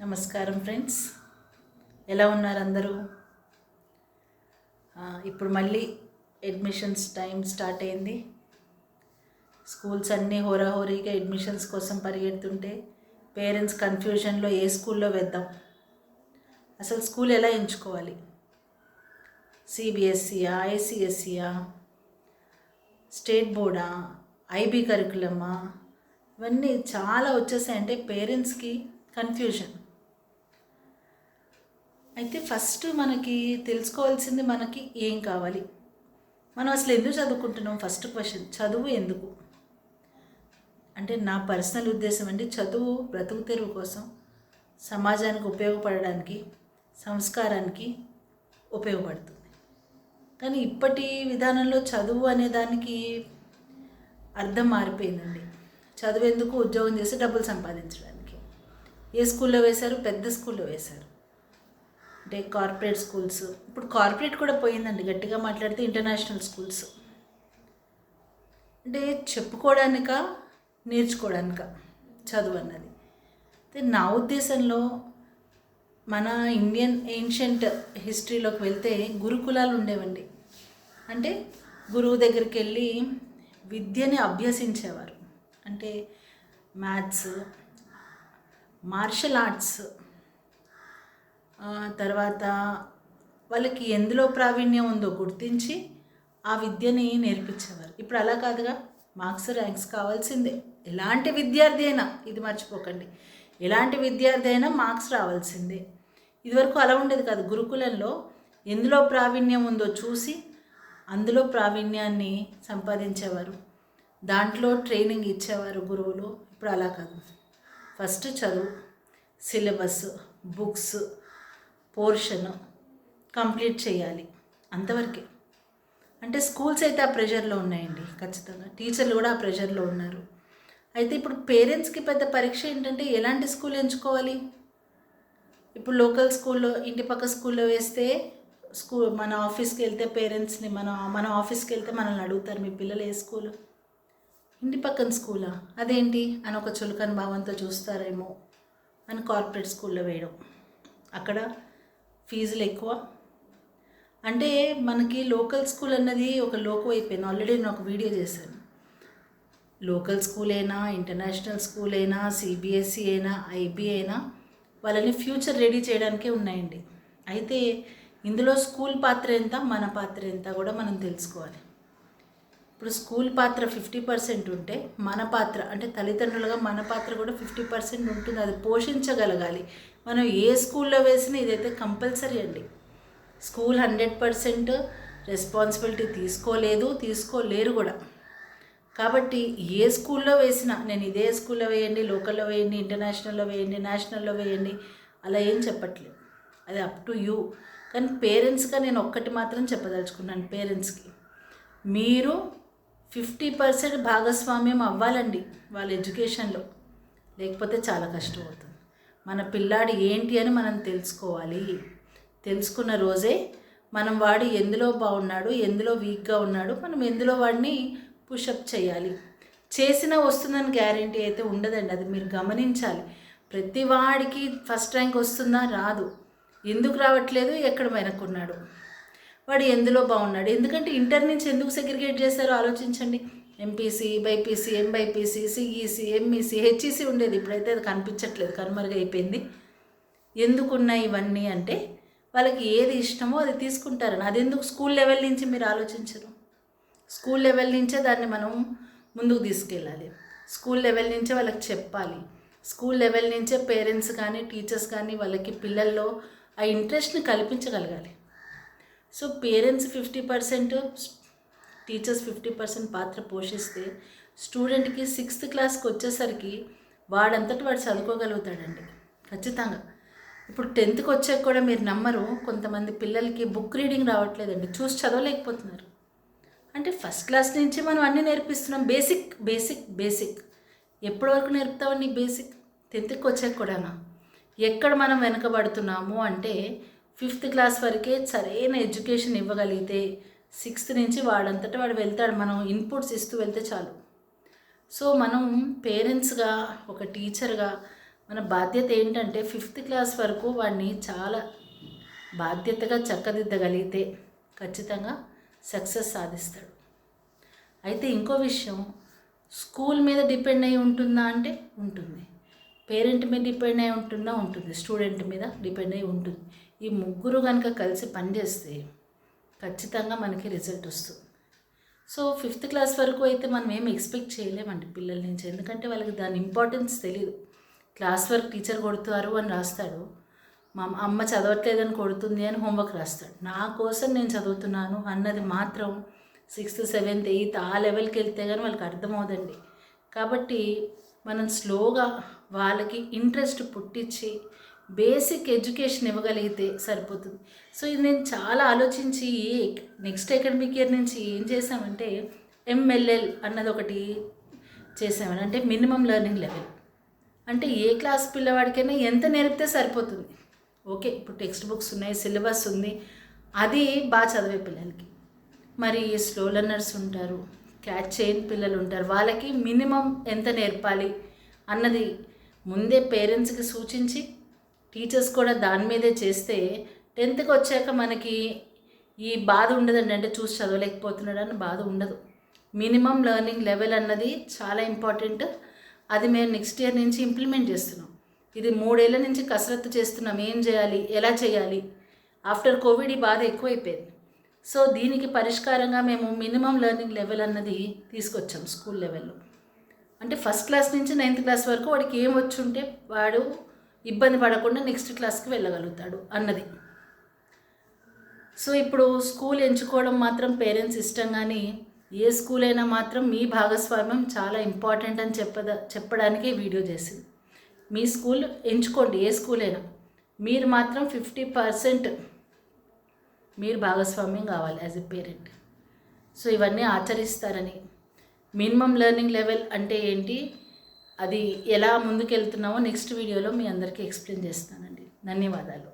నమస్కారం ఫ్రెండ్స్, ఎలా ఉన్నారు అందరూ? ఇప్పుడు మళ్ళీ అడ్మిషన్స్ టైం స్టార్ట్ అయింది. స్కూల్స్ అన్నీ హోరాహోరీగా అడ్మిషన్స్ కోసం పరిగెడుతుంటే పేరెంట్స్ కన్ఫ్యూజన్లో ఏ స్కూల్లో వేద్దాం, అసలు స్కూల్ ఎలా ఎంచుకోవాలి, సిబిఎస్ఈయా, ఐసిఎస్ఈయా, స్టేట్ బోర్డా, ఐబీ కరికులమా, ఇవన్నీ చాలా వచ్చేసాయంటే పేరెంట్స్కి కన్ఫ్యూజన్. అయితే ఫస్ట్ మనకి తెలుసుకోవాల్సింది మనకి ఏం కావాలి, మనం అసలు ఎందుకు చదువుకుంటున్నాం. ఫస్ట్ క్వశ్చన్, చదువు ఎందుకు అంటే నా పర్సనల్ ఉద్దేశం అండి, చదువు బ్రతుకు తెరువు కోసం, సమాజానికి ఉపయోగపడడానికి, సంస్కారానికి ఉపయోగపడుతుంది. కానీ ఇప్పటి విధానంలో చదువు అనే దానికి అర్థం మారిపోయిందండి. చదువు ఎందుకు, ఉద్యోగం చేసి డబ్బులు సంపాదించడానికి. ఏ స్కూల్లో వేశారు? పెద్ద స్కూల్లో వేశారు, అంటే కార్పొరేట్ స్కూల్స్. ఇప్పుడు కార్పొరేట్ కూడా పోయిందండి, గట్టిగా మాట్లాడితే ఇంటర్నేషనల్ స్కూల్స్. అంటే చెప్పుకోవడానిక, నేర్చుకోవడానిక చదువు అన్నది. అయితే నా ఉద్దేశంలో మన ఇండియన్ ఏన్షియంట్ హిస్టరీలోకి వెళ్తే గురుకులాలు ఉండేవండి. అంటే గురువు దగ్గరికి వెళ్ళి విద్యని అభ్యసించేవారు. అంటే మ్యాథ్స్, మార్షల్ ఆర్ట్స్, తర్వాత వాళ్ళకి ఎందులో ప్రావీణ్యం ఉందో గుర్తించి ఆ విద్యని నేర్పించేవారు. ఇప్పుడు అలా కాదుగా, మార్క్స్ ర్యాంక్స్ కావాల్సిందే. ఎలాంటి విద్యార్థి అయినా, ఇది మర్చిపోకండి, ఎలాంటి విద్యార్థి అయినా మార్క్స్ రావాల్సిందే. ఇదివరకు అలా ఉండేది కాదు. గురుకులంలో ఎందులో ప్రావీణ్యం ఉందో చూసి అందులో ప్రావీణ్యాన్ని సంపాదించేవారు, దాంట్లో ట్రైనింగ్ ఇచ్చేవారు గురువులు. ఇప్పుడు అలా కాదు. ఫస్ట్ చదువు, సిలబస్, బుక్స్, పోర్షన్ కంప్లీట్ చేయాలి, అంతవరకే. అంటే స్కూల్స్ అయితే ఆ ప్రెషర్లో ఉన్నాయండి, ఖచ్చితంగా టీచర్లు కూడా ఆ ప్రెషర్లో ఉన్నారు. అయితే ఇప్పుడు పేరెంట్స్కి పెద్ద పరీక్ష ఏంటంటే ఎలాంటి స్కూల్ ఎంచుకోవాలి. ఇప్పుడు లోకల్ స్కూల్లో, ఇంటి పక్క స్కూల్లో వేస్తే మన ఆఫీస్కి వెళ్తే పేరెంట్స్ని మన ఆఫీస్కి వెళ్తే మనల్ని అడుగుతారు, మీ పిల్లలు ఏ స్కూలు? ఇంటి పక్కన స్కూలా, అదేంటి అని ఒక చులకన భావంతో చూస్తారేమో అని కార్పొరేట్ స్కూల్లో వేయడం. అక్కడ ఫీజులు ఎక్కువ. అంటే మనకి లోకల్ స్కూల్ అన్నది ఒక లోకం అయిపోయింది. ఆల్రెడీ నేను ఒక వీడియో చేశాను. లోకల్ స్కూల్ అయినా, ఇంటర్నేషనల్ స్కూల్ అయినా, సిబిఎస్ఈ అయినా, ఐబీ అయినా వాళ్ళని ఫ్యూచర్ రెడీ చేయడానికే ఉన్నాయండి. అయితే ఇందులో స్కూల్ పాత్ర ఎంత, మన పాత్ర ఎంత కూడా మనం తెలుసుకోవాలి. ఇప్పుడు స్కూల్ పాత్ర 50% ఉంటే మన పాత్ర అంటే తల్లిదండ్రులుగా మన పాత్ర కూడా 50% ఉంటుంది. అది పోషించగలగాలి. మనం ఏ స్కూల్లో వేసినా ఇదైతే కంపల్సరీ అండి. స్కూల్ 100% రెస్పాన్సిబిలిటీ తీసుకోలేరు కూడా. కాబట్టి ఏ స్కూల్లో వేసినా, నేను ఇదే స్కూల్లో వేయండి, లోకల్లో వేయండి, ఇంటర్నేషనల్లో వేయండి, నేషనల్లో వేయండి అలా ఏం చెప్పట్లేదు, అది అప్ టు యూ. కానీ పేరెంట్స్గా నేను ఒక్కటి మాత్రం చెప్పదలుచుకున్నాను, పేరెంట్స్కి మీరు 50% భాగస్వామ్యం అవ్వాలండి వాళ్ళ ఎడ్యుకేషన్లో, లేకపోతే చాలా కష్టం అవుతుంది. మన పిల్లాడు ఏంటి అని మనం తెలుసుకోవాలి. తెలుసుకున్న రోజే మనం వాడు ఎందులో బాగున్నాడు, ఎందులో వీక్గా ఉన్నాడు, మనం ఎందులో వాడిని పుషప్ చేయాలి. చేసినా వస్తుందని గ్యారంటీ అయితే ఉండదండి, అది మీరు గమనించాలి. ప్రతి వాడికి ఫస్ట్ ర్యాంక్ వస్తుందా? రాదు. ఎందుకు రావట్లేదు? ఎక్కడ వెనక్కున్నాడు, వాడు ఎందులో బాగున్నాడు. ఎందుకంటే ఇంటర్ నుంచి ఎందుకు సెగ్రిగేట్ చేశారో ఆలోచించండి. MPC, BiPC, MBiPC, CEC, MEC, HEC ఉండేది. ఇప్పుడైతే అది కనిపించట్లేదు, కనుమరుగైపోయింది. ఎందుకున్నాయి ఇవన్నీ అంటే వాళ్ళకి ఏది ఇష్టమో అది తీసుకుంటారని. అదెందుకు స్కూల్ లెవెల్ నుంచి మీరు ఆలోచించరు? స్కూల్ లెవెల్ నుంచే దాన్ని మనం ముందుకు తీసుకెళ్ళాలి. స్కూల్ లెవెల్ నుంచే వాళ్ళకి చెప్పాలి. స్కూల్ లెవెల్ నుంచే పేరెంట్స్ కానీ, టీచర్స్ కానీ వాళ్ళకి పిల్లల్లో ఆ ఇంట్రెస్ట్ని కల్పించగలగాలి. సో పేరెంట్స్ 50%, టీచర్స్ 50% పాత్ర పోషిస్తే స్టూడెంట్కి 6th క్లాస్కి వచ్చేసరికి వాడంతటి వాడు చదువుకోగలుగుతాడండి ఖచ్చితంగా. ఇప్పుడు 10th వచ్చాక కూడా మీరు నమ్మరు, కొంతమంది పిల్లలకి బుక్ రీడింగ్ రావట్లేదండి, చూసి చదవలేకపోతున్నారు. అంటే ఫస్ట్ క్లాస్ నుంచి మనం అన్నీ నేర్పిస్తున్నాం. బేసిక్ ఎప్పటి వరకు నేర్పుతామని బేసిక్? 10th వచ్చాక కూడానా? ఎక్కడ మనం వెనకబడుతున్నాము అంటే 5th క్లాస్ వరకే సరైన ఎడ్యుకేషన్ ఇవ్వగలిగితే 6th నుంచి వాడంతటా వాడు వెళ్తాడు. మనం ఇన్పుట్స్ ఇస్తూ వెళ్తే చాలు. సో మనం పేరెంట్స్గా, ఒక టీచర్గా మన బాధ్యత ఏంటంటే 5th క్లాస్ వరకు వాడిని చాలా బాధ్యతగా చక్కదిద్దగలిగితే ఖచ్చితంగా సక్సెస్ సాధిస్తాడు. అయితే ఇంకో విషయం, స్కూల్ మీద డిపెండ్ అయి ఉంటుందా అంటే ఉంటుంది, పేరెంట్ మీద డిపెండ్ అయి ఉంటుందా ఉంటుంది, స్టూడెంట్ మీద డిపెండ్ అయి ఉంటుంది. ఈ ముగ్గురు కనుక కలిసి పనిచేస్తే ఖచ్చితంగా మనకి రిజల్ట్ వస్తుంది. సో 5th క్లాస్ వరకు అయితే మనం ఏం ఎక్స్పెక్ట్ చేయలేమండి పిల్లల నుంచి, ఎందుకంటే వాళ్ళకి దాని ఇంపార్టెన్స్ తెలియదు. క్లాస్ వర్క్ టీచర్ కొడుతారు అని రాస్తాడు, మా అమ్మ చదవట్లేదని కొడుతుంది అని హోంవర్క్ రాస్తాడు. నా కోసం నేను చదువుతున్నాను అన్నది మాత్రం 6th 7th 8th ఆ లెవెల్కి వెళ్తే కానీ వాళ్ళకి అర్థమవుదండి. కాబట్టి మనం స్లోగా వాళ్ళకి ఇంట్రెస్ట్ పుట్టించి బేసిక్ ఎడ్యుకేషన్ ఇవ్వగలిగితే సరిపోతుంది. సో ఇది నేను చాలా ఆలోచించి నెక్స్ట్ అకాడమిక్ ఇయర్ నుంచి ఏం చేసామంటే MLL అన్నది ఒకటి చేసామని, అంటే మినిమం లెర్నింగ్ లెవెల్. అంటే ఏ క్లాస్ పిల్లవాడికైనా ఎంత నేర్పితే సరిపోతుంది. ఓకే, ఇప్పుడు టెక్స్ట్ బుక్స్ ఉన్నాయి, సిలబస్ ఉంది, అది బాగా చదివే పిల్లలకి. మరి స్లో లెర్నర్స్ ఉంటారు, క్యాచ్ చేయని పిల్లలు ఉంటారు, వాళ్ళకి మినిమం ఎంత నేర్పాలి అన్నది ముందే పేరెంట్స్కి సూచించి టీచర్స్ కూడా దాని మీదే చేస్తే 10th వచ్చాక మనకి ఈ బాధ ఉండదండి, అంటే చూసి చదవలేకపోతున్నాడు అని బాధ ఉండదు. మినిమం లెర్నింగ్ లెవెల్ అన్నది చాలా ఇంపార్టెంట్. అది మేము నెక్స్ట్ ఇయర్ నుంచి ఇంప్లిమెంట్ చేస్తున్నాం. ఇది 3 ఏళ్ల నుంచి కసరత్తు చేస్తున్నాం, ఏం చేయాలి, ఎలా చేయాలి. ఆఫ్టర్ కోవిడ్ ఈ బాధ ఎక్కువైపోయింది. సో దీనికి పరిష్కారంగా మేము మినిమం లెర్నింగ్ లెవెల్ అన్నది తీసుకొచ్చాం స్కూల్ లెవెల్లో. అంటే 1st క్లాస్ నుంచి 9th క్లాస్ వరకు వాడికి ఏం వచ్చుంటే వాడు ఇబ్బంది పడకుండా నెక్స్ట్ క్లాస్కి వెళ్ళగలుగుతాడు అన్నది. సో ఇప్పుడు స్కూల్ ఎంచుకోవడం మాత్రం పేరెంట్స్ ఇష్టం, కానీ ఏ స్కూల్ అయినా మాత్రం మీ భాగస్వామ్యం చాలా ఇంపార్టెంట్ అని చెప్పడానికి వీడియో చేసింది. మీ స్కూల్ ఎంచుకోండి, ఏ స్కూల్ అయినా, మీరు మాత్రం 50% మీరు భాగస్వామ్యం కావాలి యాజ్ ఎ పేరెంట్. సో ఇవన్నీ ఆచరిస్తారని, మినిమం లెర్నింగ్ లెవెల్ అంటే ఏంటి, అది ఎలా ముందుకెళ్తున్నామో నెక్స్ట్ వీడియోలో మీ అందరికీ ఎక్స్ప్లెయిన్ చేస్తానండి. ధన్యవాదాలు.